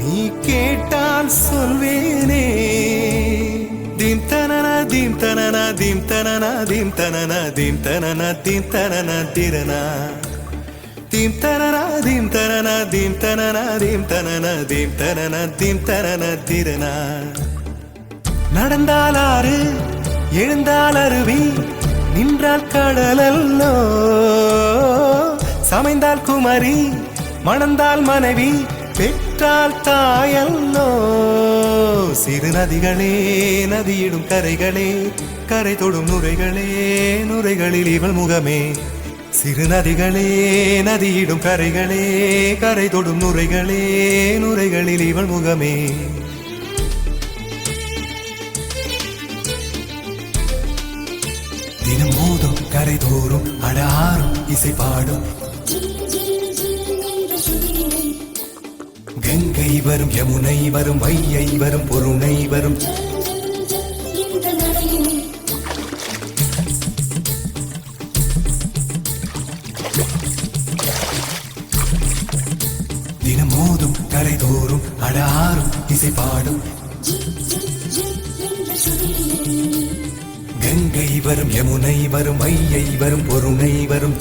நீ கேட்டால் சொல்வேனே. தீம் தனனா தீம் தனனா தீம் தனனா தீம் தனனா தீம் தனனா தீம் தனனா திரனா தீம் தனனா தீம் தனனா தீம் தனனா தீம் தனனா தீம் தனனா தீம் தனனா திரனா. நடந்தால் ஆறு எழுந்தால் அருவி நின்றால் கடலல்லோ, சமைந்தால் குமரி மணந்தால் மனைவி பெற்றால் தாயல்லோ. சிறு நதிகளே நதியிடும் கரைகளே கரை தொடும் நுரைகளே நுரைகளில் இவள் முகமே. சிறு நதிகளே நதியிடும் கரைகளே கரை தொடும் நுரைகளே நுரைகளில் இவள் முகமே. தினம் மோதும் கரை தோறும் அடாரும் இசை பாடும். கங்கை வரும் யமுனை வரும் வையை வரும் பொருணை வரும். தினம் மோதும் கரை தோறும் அடாரும் இசை பாடும். கங்கை வரும் யமுனை வரும் வையை வரும் பொருணை வரும்.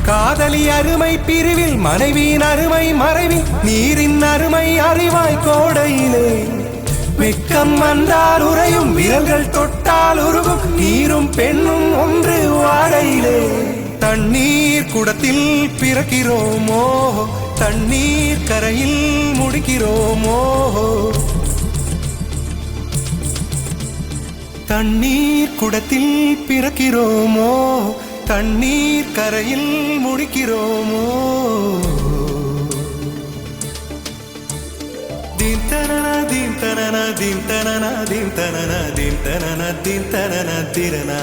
காதலி அருமை பிரிவில் மனைவியின் அருமை மறைவி நீரின் அருமை அறிவாய் கோடையிலே. வெக்கம் வந்தால் உறையும் விரல்கள் தொட்டால் உருகும் நீரும் பெண்ணும் ஒன்று வாடையிலே. தண்ணீர் குடத்தில் பிறக்கிறோமோ தண்ணீர் கரையில் முடிக்கிறோமோ. தண்ணீர் குடத்தில் பிறக்கிறோமோ தண்ணீர் கரையில் முடிக்கிறோமோ. தீம் தனனா தீம் தனனா தீம் தனனா தீம் தனனா தீம் தனனா தீம் தனனா திரனா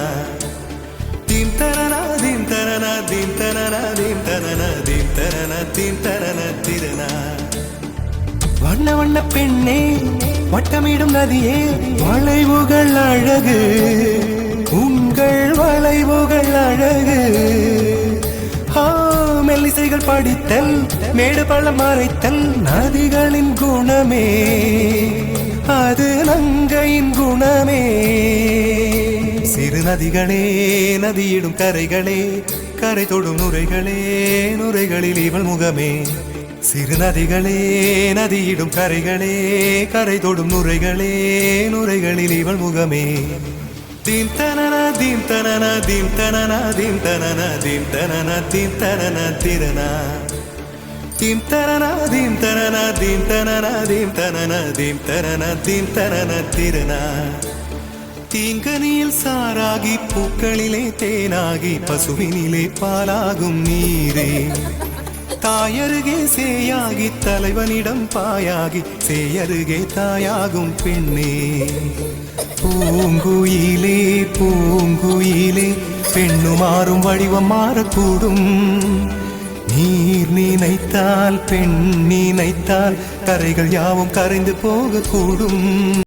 தீம் தனனா தீம் தனனா தீம் தனனா தீம் தனனா தீம் தனனா தீம் தனனா திரனா. வண்ண வண்ண பெண்ணே வட்டமிடும் நதியே வளைவுகள் அழகு உங்கள் வளைவுகள் அழகு. மெல்லிசைகள் படித்தல் மேடு பள்ளம் மறைத்தல் நதிகளின் குணமே அது நங்கையின் குணமே. சிறு நதிகளே நதியிடும் கரைகளே கரை தொடும் நுரைகளே நுரைகளில் இவள் முகமே. சிறு நதிகளே நதியிடும் கரைகளே கரை தொடும் நுரைகளே நுரைகளில் இவள் முகமே. தீம் தனனா தீம் தனனா தீம் தனனா தீம் தனனா தீம் தனனா தீம் தனனா திரனா தீம் தனனா தீம் தனனா தீம் தனனா தீம் தனனா தீம் தனனா தீம் தனனா திரனா. தீங்கனியில் சாராகி பூக்களிலே தேனாகி பசுவினிலே பாலாகும் நீரே. தாயருகே சேயாகி தலைவனிடம் பாயாகி சேயருகே தாயாகும் பெண்ணே. பூங்குயிலே பூங்குயிலே பெண்ணு மாறும் வடிவம் மாறக்கூடும். நீர் நினைத்தால் பெண் நினைத்தால் கரைகள் யாவும் கரைந்து போகக்கூடும்.